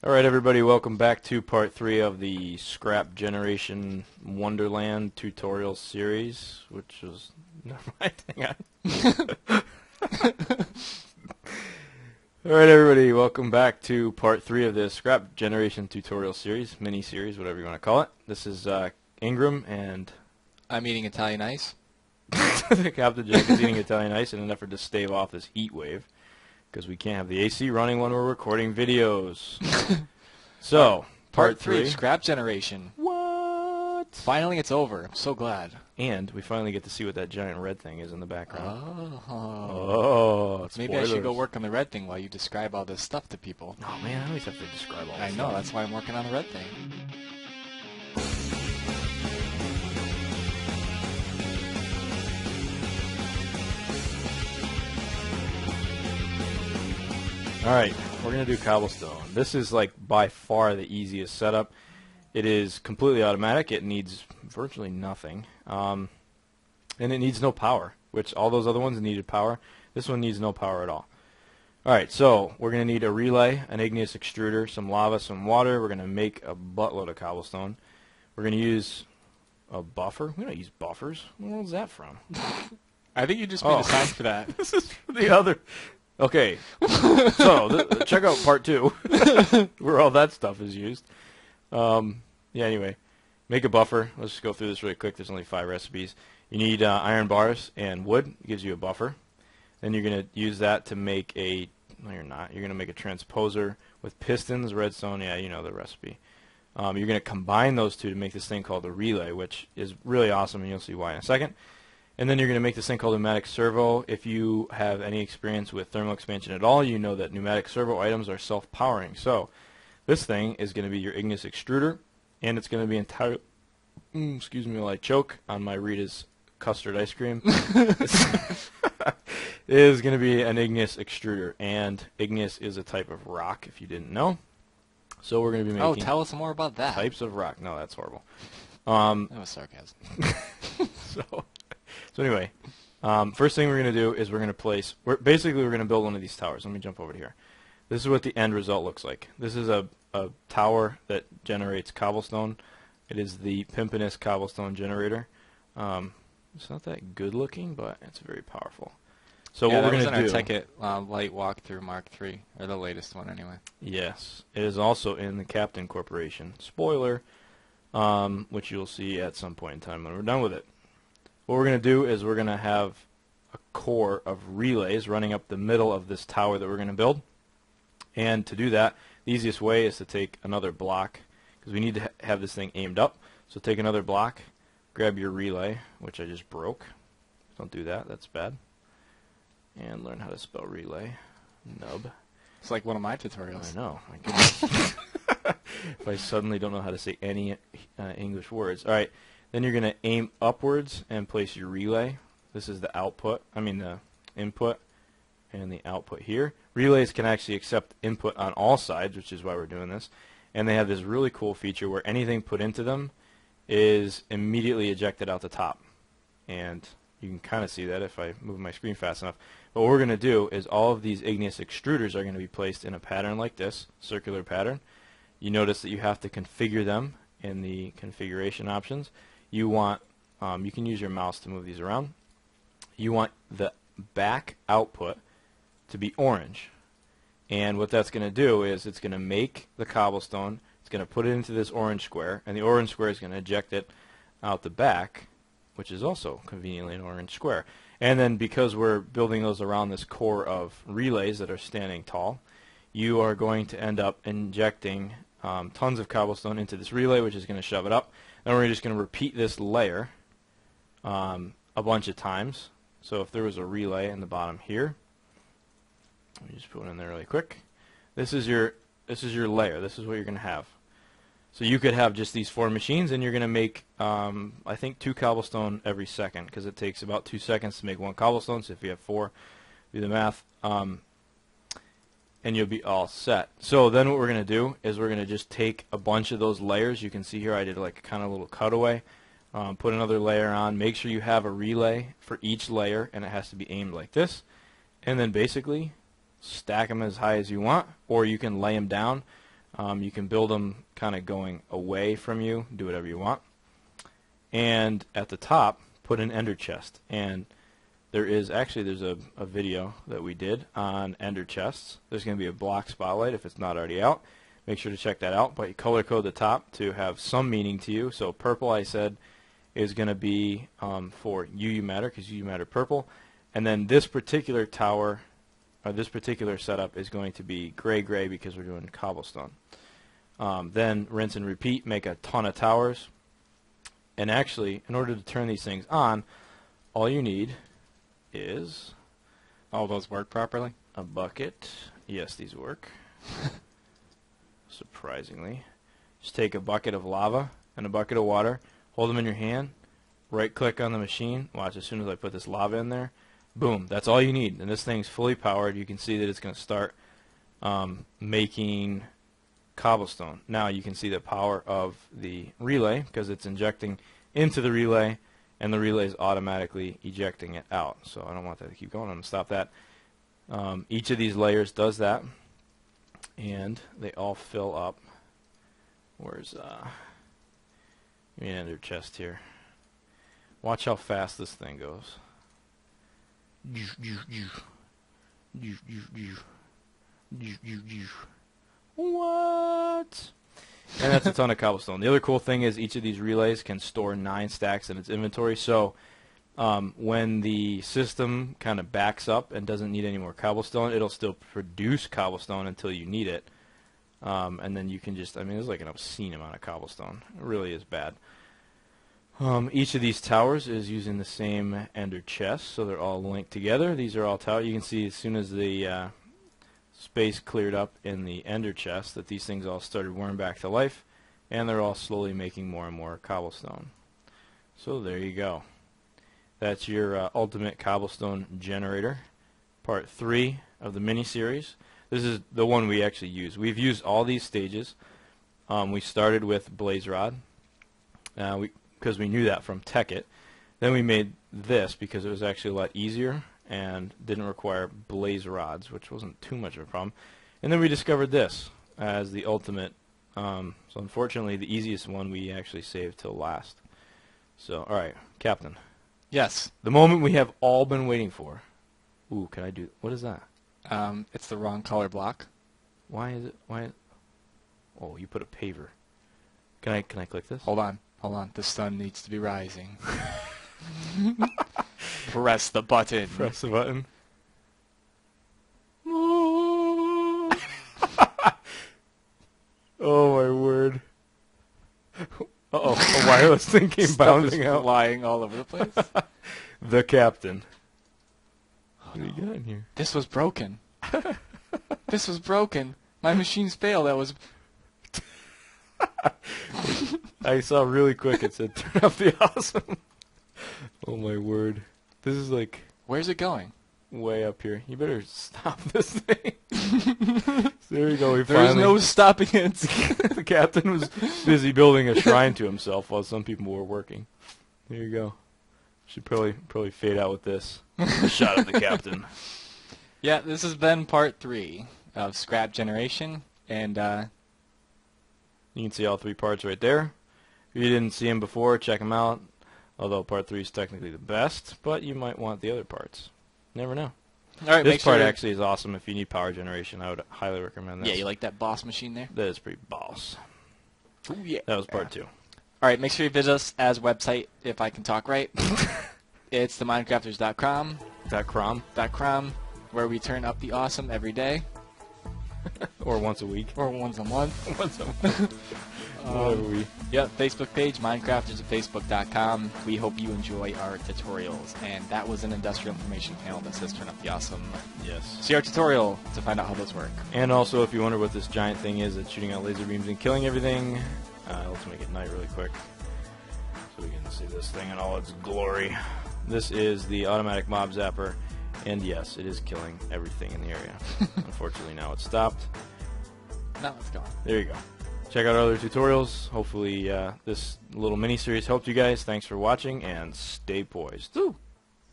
Alright everybody, welcome back to part 3 of the Scrap Generation Wonderland tutorial series, which was... never mind, hang on. Alright everybody, welcome back to part 3 of the Scrap Generation tutorial series, mini-series, whatever you want to call it. This is Ingrimmm and... I'm eating Italian ice. CaptainJack is eating Italian ice in an effort to stave off this heat wave, because we can't have the AC running when we're recording videos. So, part 3 of Scrap Generation. What? Finally it's over. I'm so glad. And we finally get to see what that giant red thing is in the background. Oh. Maybe spoilers. I should go work on the red thing while you describe all this stuff to people. Oh man, I always have to describe all this I know, that's why I'm working on the red thing. Alright, we're going to do cobblestone. This is like by far the easiest setup. It is completely automatic. It needs virtually nothing. And it needs no power, which all those other ones needed power. This one needs no power at all. Alright, so we're going to need a relay, an igneous extruder, some lava, some water. We're going to make a buttload of cobblestone. We're going to use a buffer. We don't use buffers. Where the world is that from? I think you just made a sign for that. This is for the other... Okay, so check out part 2, where all that stuff is used. Yeah, anyway, make a buffer. Let's just go through this really quick. There's only 5 recipes. You need iron bars and wood. It gives you a buffer. Then you're going to use that to make a... No, you're not. You're going to make a transposer with pistons, redstone. Yeah, you know the recipe. You're going to combine those two to make this thing called a relay, which is really awesome, and you'll see why in a second. And then you're going to make this thing called pneumatic servo. If you have any experience with thermal expansion at all, you know that pneumatic servo items are self-powering. So this thing is going to be your igneous extruder, and it's going to be entirely... excuse me while I choke on my Rita's custard ice cream. It is going to be an igneous extruder, and igneous is a type of rock, if you didn't know. So we're going to be making... Oh, tell us more about that. Types of rock. No, that's horrible. That was sarcasm. So anyway, first thing we're going to do is we're going to place... Basically, we're going to build one of these towers. Let me jump over to here. This is what the end result looks like. This is a tower that generates cobblestone. It is the Pimpiness cobblestone generator. It's not that good looking, but it's very powerful. So what we're going to do... Yeah, that was in our Tekkit Lite walkthrough Mark III, or the latest one anyway. Yes. It is also in the Captain Corporation. Spoiler, which you'll see at some point in time when we're done with it. What we're going to do is we're going to have a core of relays running up the middle of this tower that we're going to build. And to do that, the easiest way is to take another block, because we need to have this thing aimed up. So take another block, grab your relay, which I just broke. Don't do that, that's bad. And learn how to spell relay. Nub. It's like one of my tutorials. I know, my goodness. If I suddenly don't know how to say any English words. All right. Then you're going to aim upwards and place your relay. This is the output, the input and the output here. Relays can actually accept input on all sides, which is why we're doing this. And they have this really cool feature where anything put into them is immediately ejected out the top. And you can kind of see that if I move my screen fast enough. But what we're going to do is all of these igneous extruders are going to be placed in a pattern like this, circular pattern. You notice that you have to configure them in the configuration options. You want, you can use your mouse to move these around. You want the back output to be orange. And what that's going to do is it's going to make the cobblestone, it's going to put it into this orange square, and the orange square is going to eject it out the back, which is also conveniently an orange square. And then because we're building those around this core of relays that are standing tall, you are going to end up injecting tons of cobblestone into this relay, which is going to shove it up. Then we're just going to repeat this layer a bunch of times. So if there was a relay in the bottom here, let me just put it in there really quick. This is your layer. This is what you're going to have. So you could have just these 4 machines, and you're going to make I think 2 cobblestone every second, because it takes about 2 seconds to make 1 cobblestone. So if you have 4, do the math. And you'll be all set. So then what we're going to do is we're going to just take a bunch of those layers. You can see here I did like a kind of little cutaway. Put another layer on. Make sure you have a relay for each layer, and it has to be aimed like this. And then basically stack them as high as you want, or you can lay them down. You can build them kind of going away from you, do whatever you want. And at the top, put an ender chest. And there's a video that we did on ender chests. There's going to be a block spotlight if it's not already out. Make sure to check that out. But you color code the top to have some meaning to you. So purple, I said, is going to be for UU matter, because UU matter purple. And then this particular tower, or this particular setup, is going to be gray because we're doing cobblestone. Then rinse and repeat, make a ton of towers. And actually, in order to turn these things on, all you need is... All those work properly? A bucket. Yes, these work. Surprisingly. Just take a bucket of lava and a bucket of water, hold them in your hand, right-click on the machine. Watch, as soon as I put this lava in there, boom, that's all you need. And this thing's fully powered. You can see that it's going to start making cobblestone. Now you can see the power of the relay because it's injecting into the relay, and the relay is automatically ejecting it out. So I don't want that to keep going. I'm going to stop that. Each of these layers does that, and they all fill up. Where's give me an ender chest here. Watch how fast this thing goes. What? And that's a ton of cobblestone. The other cool thing is each of these relays can store 9 stacks in its inventory. So when the system kind of backs up and doesn't need any more cobblestone, it'll still produce cobblestone until you need it. And then you can just, I mean, there's like an obscene amount of cobblestone. It really is bad. Each of these towers is using the same ender chest, so they're all linked together. These are all towers. You can see as soon as the space cleared up in the ender chest that these things all started warming back to life, and they're all slowly making more and more cobblestone. So there you go. That's your ultimate cobblestone generator, part 3 of the mini-series. This is the one we actually use. We've used all these stages. We started with blaze rod because we knew that from Tekkit. Then we made this because it was actually a lot easier and didn't require blaze rods, which wasn't too much of a problem. And then we discovered this as the ultimate. So unfortunately, the easiest one we actually saved till last. So, all right, Captain. Yes. The moment we have all been waiting for. Ooh, can I do? What is that? It's the wrong color block. Why is it? Why? Oh, you put a paver. Can I click this? Hold on. The sun needs to be rising. Press the button. Press the button. Oh my word. Uh-oh, a wireless thing came bounding out. Flying all over the place. The captain. What do you got in here? This was broken. This was broken. My machines failed. That was... I saw really quick it said turn off the awesome. Oh my word. This is like... Where's it going? Way up here. You better stop this thing. So there you go. There's no stopping it. The captain was busy building a shrine to himself while some people were working. There you go. Should probably fade out with this. A shot of the captain. Yeah, this has been part 3 of scrap generation, and you can see all 3 parts right there. If you didn't see them before, check them out. Although part 3 is technically the best, but you might want the other parts. Never know. all right, This part actually is awesome if you need power generation. I would highly recommend this. Yeah, you like that boss machine there? That is pretty boss. Ooh, yeah. That was part 2. All right, make sure you visit us as a website, if I can talk right. It's theminecrafters.com. .com. Where we turn up the awesome every day. Or once a week. Or once a month. Once a month. Whatever we... Yep, Facebook page, Minecrafters at Facebook.com. We hope you enjoy our tutorials. And that was an industrial information panel that says turn up the awesome. Yes. See our tutorial to find out how those work. And also, if you wonder what this giant thing is that's shooting out laser beams and killing everything, let's make it night really quick so we can see this thing in all its glory. This is the automatic mob zapper, and yes, it is killing everything in the area. Unfortunately, now it's stopped. Now it's gone. There you go. Check out our other tutorials. Hopefully, this little mini-series helped you guys. Thanks for watching, and stay poised. Ooh.